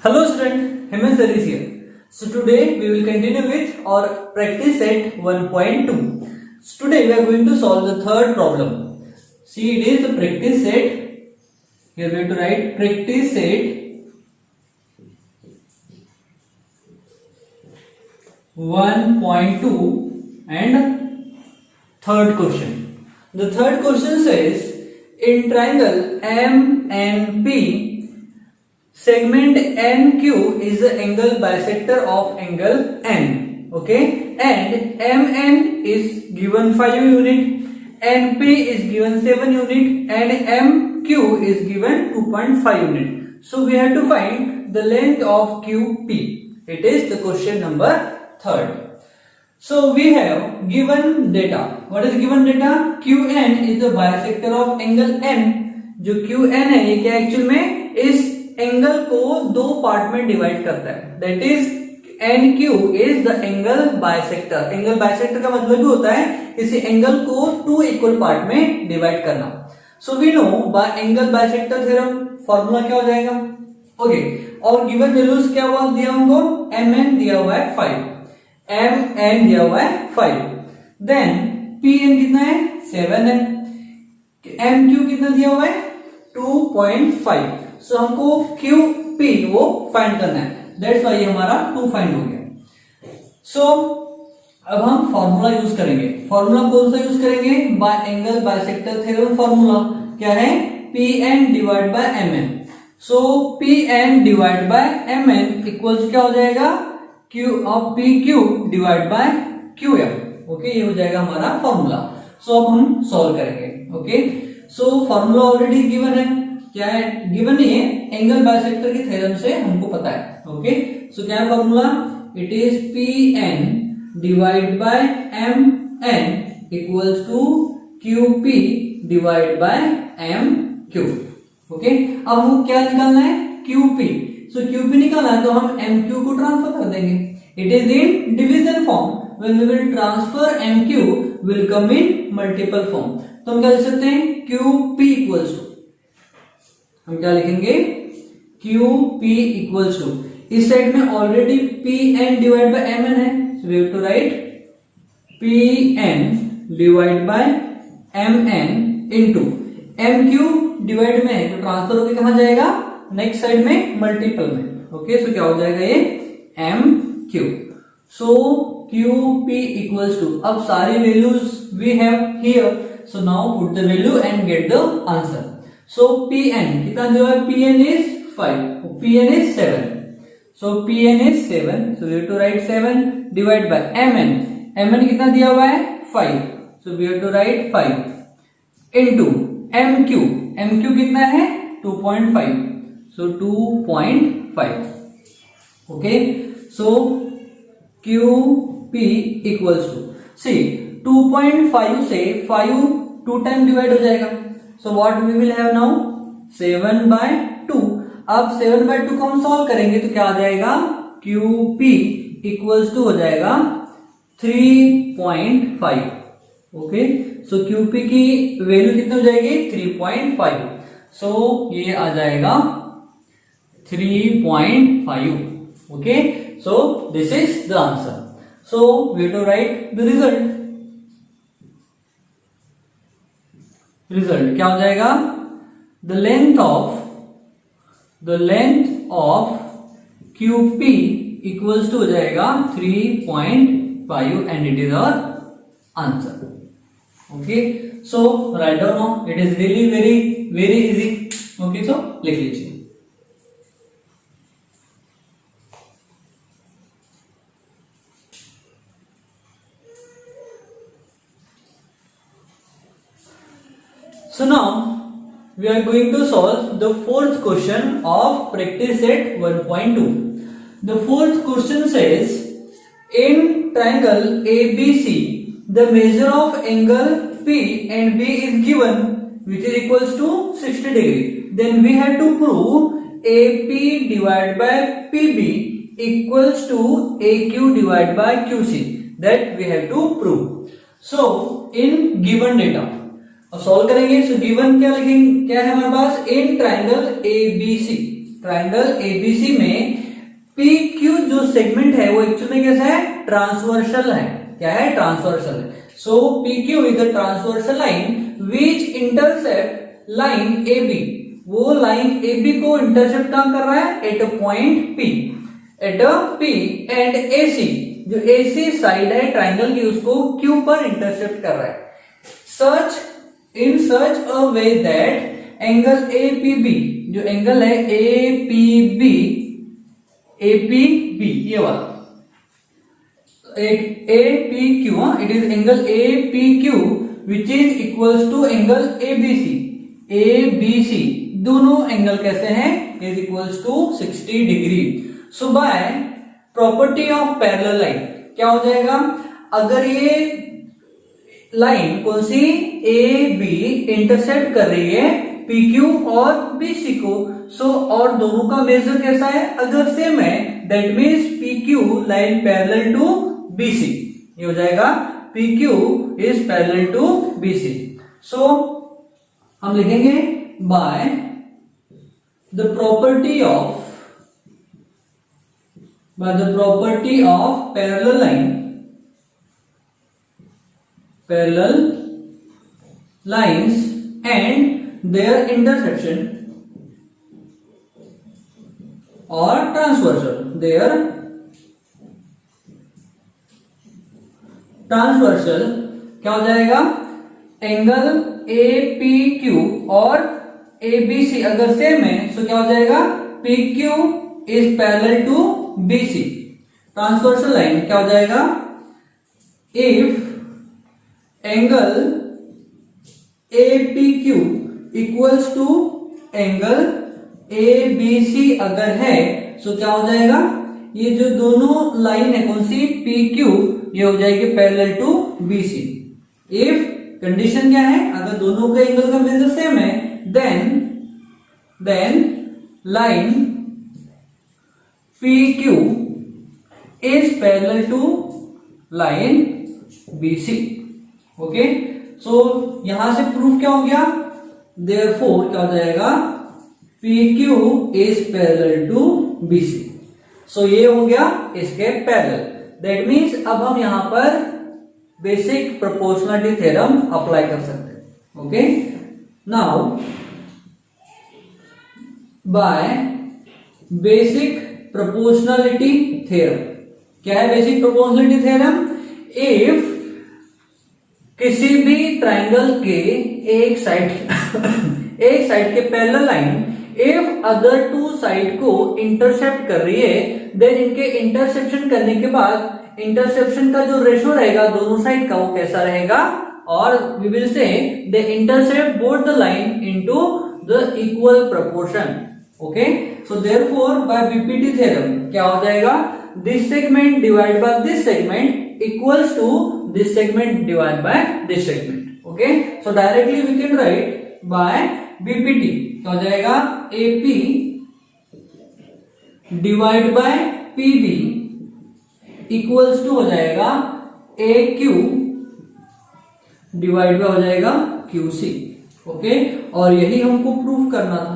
Hello student, Hemant sir is here. So today we will continue with our practice set 1.2. So today we are going to solve the third problem. See, it is the practice set. Here we have to write practice set 1.2 and third question. The third question says, in triangle MNP, segment NQ is the angle bisector of angle N, okay, and MN is given 5 unit, NP is given 7 unit, and MQ is given 2.5 unit. So we have to find the length of QP. It is the question number third. So we have given data. What is given data? QN is the bisector of angle N. जो QN है ये क्या actual में इस angle को दो part में divide करता है. That is NQ is the angle bisector. Angle bisector का मतलब भी होता है किसी एंगल को टू इक्वल पार्ट में डिवाइड करना. So we know by angle bisector theorem formula क्या हो जाएगा. ओके, और गिवन वैल्यूज क्या हुआ दिया हमको. MN दिया हुआ है 5, MN दिया हुआ है 5, देन PN कितना है 7 है, MQ कितना दिया हुआ है 2.5. सो हमको QP वो फाइंड करना है. दैट्स वाई हमारा 2 फाइंड हो गया. सो अब हम फॉर्मूला यूज करेंगे. फॉर्मूला कौन सा यूज करेंगे. Bye angle bisector theorem formula क्या है. PN divide by MN. So PN divide by MN equals क्या हो जाएगा. Q of PQ divide by QM. Okay, ये हो जाएगा हमारा फॉर्मूला. सो अब हम सॉल्व करेंगे. Okay, so formula already given है. क्या है गिवन नहीं है, एंगल बाइसेक्टर के थ्योरम से हमको पता है. ओके, सो क्या है formula. It is PN divide by MN equals to QP divide by MQ. Okay, अब वो क्या निकालना है QP. सो QP निकालना है तो हम MQ को ट्रांसफर कर देंगे. It is in division form. When we will transfer MQ will come in multiple form. तो हम क्या लिख सकते हैं QP इक्वल्स टू, हम क्या लिखेंगे QP इक्वल्स टू, इस साइड में already PN divide by MN है. So we have to write PN divide by MN into MQ divide में है तो ट्रांसफर होकर कहां जाएगा नेक्स्ट साइड में मल्टीपल में. ओके, सो क्या हो जाएगा ये MQ. So QP equals to, अब सारी values we have here. So now put the value and get the answer. So PN कितना दिया है. PN is 5, PN is 7. So PN is 7. So we have to write 7 divide by MN. MN कितना दिया हुआ है 5. So we have to write 5 into MQ. MQ कितना है 2.5. So 2.5. Okay. So QP equals to, see 2.5 से 5 2 time divide हो जाएगा. So what we will have now 7/2. अब 7/2 को हम सॉल्व करेंगे तो क्या आ जाएगा QP इक्वल्स टू हो जाएगा 3.5. ओके, सो QP की वैल्यू कितनी हो जाएगी 3.5. सो ये आ जाएगा 3.5. Okay, so this is the answer. So we have to write the result. Result क्या हो जाएगा. The length of QP equals to हो जाएगा 3.5 and it is our answer. Okay, so write down now. It is really very very easy. Okay, so लिख लीजिए. So now we are going to solve the fourth question of practice set 1.2. The fourth question says, in triangle ABC, the measure of angle P and B is given, which is equals to 60 degree. Then we have to prove AP divided by PB equals to AQ divided by QC. That we have to prove. So in given data, अब solve करेंगे. So given क्या लिखेंगे, क्या है हमारे पास. In triangle ABC. Triangle ABC में P Q जो सेगमेंट है वो एक्चुअली में कैसा है, ट्रांसवर्सल है। क्या है, ट्रांसवर्सल है। So P Q is the transversal line which intercept line A B, वो लाइन ए बी को इंटरसेप्ट कहां कर रहा है, at a point P, at a P and A C, जो ए सी साइड है ट्राइंगल की उसको क्यू पर इंटरसेप्ट कर रहा है। Such in such a way that angle A P B, जो एंगल है A P B, A P B ये वाला एक A P Q, it is angle A P Q which is equals to angle A B C, A B C दोनों angle कैसे हैं, is equals to 60 degree. So by property of parallel line क्या हो जाएगा, अगर ये line कौन सी, A B intercept कर रही है पी क्यू और बी सी को, सो और दोनों का मेजर कैसा है, अगर सेम है, that means P Q line parallel to B C, ये हो जाएगा P Q is parallel to B C. So हम लिखेंगे by the property of parallel lines and their intersection और ट्रांसवर्सल, देयर ट्रांसवर्सल क्या हो जाएगा, एंगल ए पी क्यू और ए बी सी अगर सेम है, सो क्या हो जाएगा, P Q is parallel to B C. Transversal line क्या हो जाएगा, if angle A P Q equals to angle A B C अगर है, सो क्या हो जाएगा, ये जो दोनों लाइन है कौन सी, पी क्यू, ये हो जाएगी parallel to B C. If condition क्या है, अगर दोनों के एंगल का मेजर सेम है, then line P Q is parallel to line B C. Okay, so यहां से प्रूफ क्या हो गया, देयरफॉर क्या हो जाएगा, P Q is parallel to B C. So ये हो गया इसके पैरेलल। दैट मीन्स अब हम यहां पर बेसिक प्रोपोर्शनलिटी थ्योरम अप्लाई कर सकते हैं। Okay, now by basic proportionality theorem, क्या है बेसिक प्रोपोर्शनलिटी थ्योरम, इफ किसी भी ट्राइंगल के एक साइड के parallel line if other two side को इंटरसेप्ट कर रही है, देन इनके इंटरसेप्शन करने के बाद इंटरसेप्शन का जो रेशो रहेगा दोनों साइड का वो कैसा रहेगा, और we will say they intercept both the line into the equal proportion. Okay, so therefore by BPT theorem क्या हो जाएगा, this segment divide by this segment equals to this segment divide by this segment. Okay, so directly we can write by BPT क्या हो जाएगा, AP divide by PB equals to हो जाएगा ए Q divide bye हो जाएगा Q C. Okay, और यही हमको प्रूफ करना था,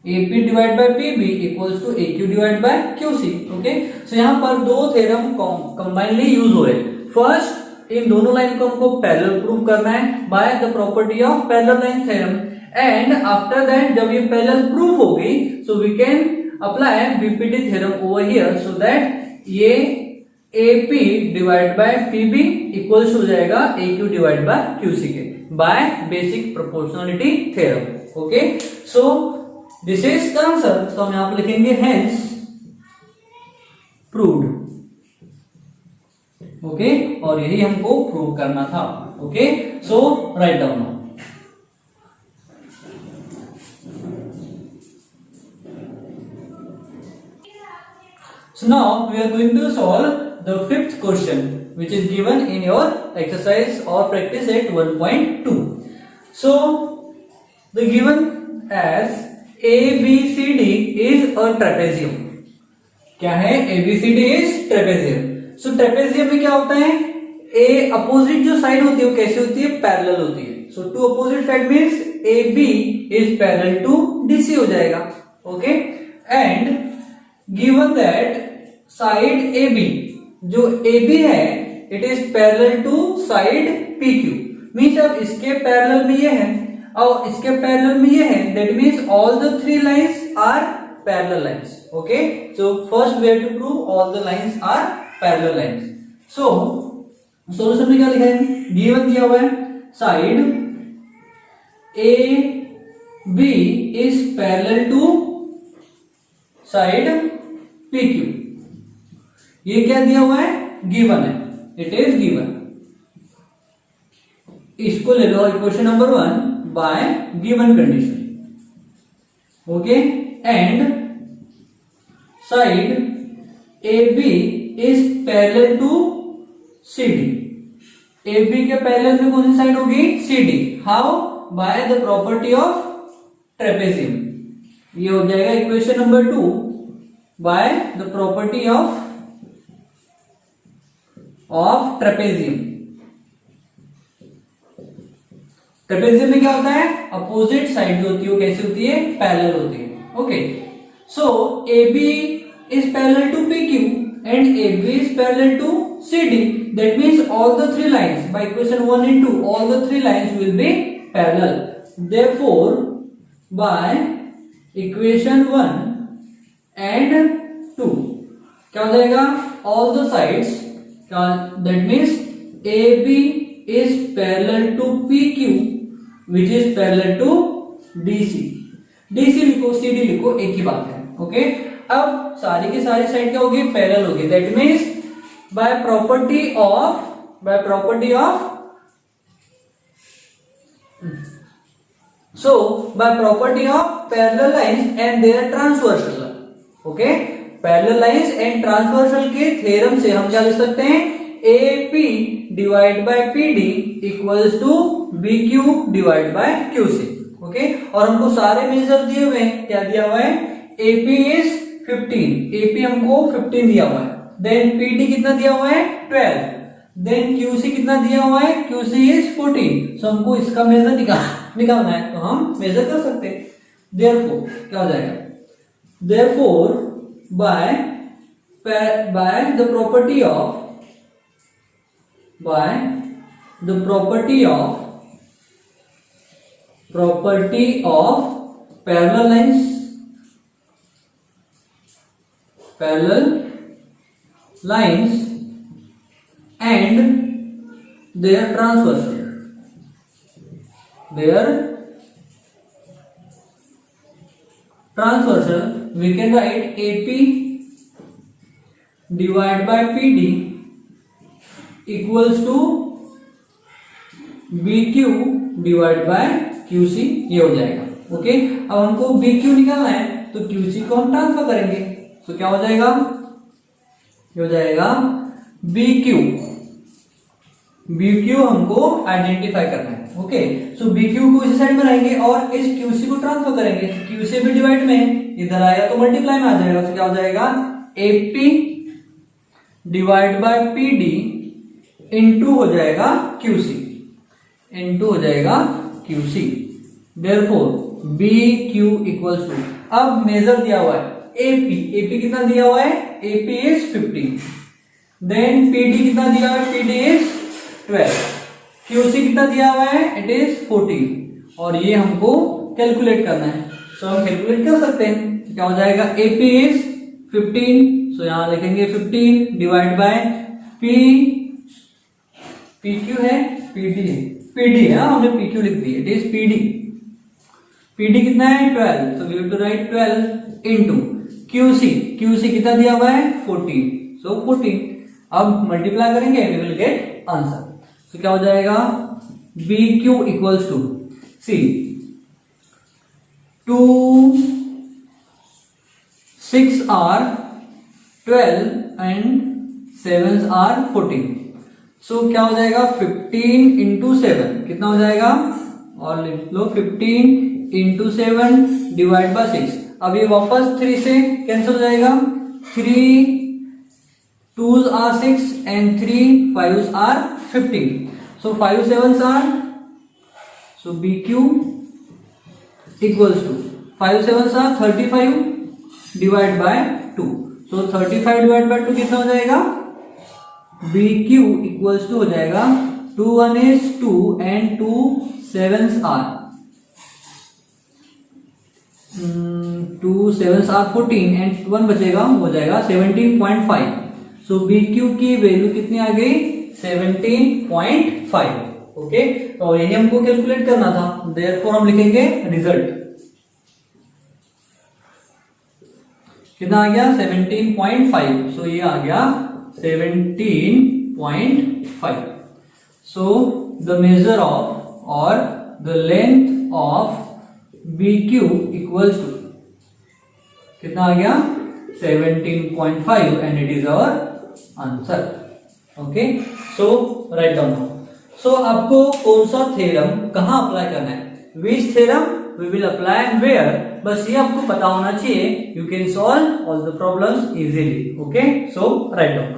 AP divide by PB equals to A Q divide by Q C. Okay, so यहां पर दो थ्योरम कंबाइनली यूज हो रहे। फर्स्ट, इन दोनों लाइन को हमको पैरेलल प्रूव करना है by the property of parallel line theorem, and after that जब ये पैरेलल प्रूफ हो गई, so we can apply BPT theorem over here, so that ये AP divide by PB equals हो जाएगा AQ डिवाइड बाय QC के by basic proportionality theorem. Okay, so this is the answer. So हम यहां पर लिखेंगे हेंस प्रूव्ड। ओके, और यही हमको प्रूव करना था। Okay, so write down now. So now we are going to solve the fifth question which is given in your exercise or practice at 1.2. So the given as ABCD is a trapezium. क्या है? ABCD is trapezium. So trapezium में क्या होता है? A opposite जो side होती है वो कैसी होती है? पैरेलल होती है. So two opposite side means AB is parallel to DC हो जाएगा. Okay? And given that side A B, जो ए बी है it is parallel to side P Q, means अब इसके पैरेलल में ये है और इसके पैरेलल में ये है, that means all the three lines are parallel lines. Okay, so first way to prove all the lines are parallel lines. सो सॉल्यूशन में क्या लिखा है, गिवन दिया हुआ है side A B is parallel to side P Q. ये क्या दिया हुआ है, गिवन है, इट इज गिवन. इसको ले लो equation number 1 by given condition. Okay, and side A B is parallel to C D. A B के पैरेलल में कौन सी साइड होगी, C D. How, by the property of trapezium. ये हो जाएगा equation number 2 by the property of trapezium. Trapezium में क्या होता है, अपोजिट साइड जो होती है वो कैसी होती है, पैरेलल होती है. Okay, so A B is parallel to P Q and A B is parallel to C D. That means all the three lines by equation 1 and 2 all the three lines will be parallel. Therefore by equation 1 and 2 क्या हो जाएगा, all the sides, that means A B is parallel to PQ which is parallel to DC. DC लिखो, CD लिखो, एक ही बात है. Okay, अब सारी की सारी साइड क्या होगी, पैरेलल होगी. That means by property of parallel lines and their transversal. Okay, parallel lines and transversal के थ्योरम से हम क्या लिख सकते हैं, AP divide by PD equals to BQ divide by QC. Okay, और हमको सारे मेजर दिए हुए हैं. क्या दिया हुआ है, AP इज 15, AP हमको 15 दिया हुआ है. देन PD कितना दिया हुआ है, 12. देन QC कितना दिया हुआ है, QC इज 14. सो हमको इसका मेजर निकालना है, तो हम मेजर कर सकते हैं. देयरफॉर क्या हो जाएगा, therefore by the property of parallel lines and their transversal, we can write AP divided by PD equals to BQ divide by QC. ये हो जाएगा. ओके, अब हमको BQ निकालना है तो QC को हम ट्रांसफर करेंगे. तो क्या हो जाएगा, ये हो जाएगा BQ हमको आइडेंटिफाई करना है. ओके, सो BQ को इस साइड में लाएंगे और इस QC को ट्रांसफर करेंगे. तो QC भी डिवाइड में, इधर आएगा तो मल्टीप्लाई में आ जाएगा. तो क्या हो जाएगा, AP divide by PD into हो जाएगा QC. Therefore BQ equals to, अब मेजर दिया हुआ है AP कितना दिया हुआ है, AP इज 15. देन PD कितना दिया हुआ है, PD इज 12. QC कितना दिया हुआ है, इट इज 14. और ये हमको कैलकुलेट करना है. सो हम कैलकुलेट कर सकते हैं. क्या हो जाएगा, AP इज 15. सो यहां लिखेंगे 15 डिवाइड बाय PQ है, PD है, हमने PQ लिख दी. इट इज PD कितना है, 12. So we have to write 12 into QC कितना दिया हुआ है, 14. सो 14. अब मल्टीप्लाई करेंगे, we will get answer. So क्या हो जाएगा, BQ equals to, see 2 6 are 12 and 7 are 14. So क्या हो जाएगा, 15 इंटू 7 कितना हो जाएगा, और लिख लो 15 इंटू 7 डिवाइड बाय 6. अब ये वापस 3 से कैंसिल हो जाएगा. 3 2s are 6 and 3 5s are 15. So 5 7s are, so BQ equals to 5 7s are 35 divide by 2। So 35 divide by 2 कितना हो जाएगा? BQ इक्वल्स टू हो जाएगा 2 1 is 2 and 2 7s are 2 7s are 14 and 1 बचेगा, हो जाएगा 17.5। सो BQ की वैल्यू कितनी आ गई? 17.5। ओके, तो यही हमको कैलकुलेट करना था, देयरफॉर हम लिखेंगे रिजल्ट कितना आ गया? 17.5। सो ये आ गया 17.5। सो द मेजर ऑफ और the length of BQ equals to कितना आ गया? 17.5 and it is our answer. Okay, so write down. So आपको कौन सा थ्योरम कहां अप्लाई करना है, which theorem we will apply and where, बस ये आपको पता होना चाहिए। You can solve all the problems easily. Okay, so write down.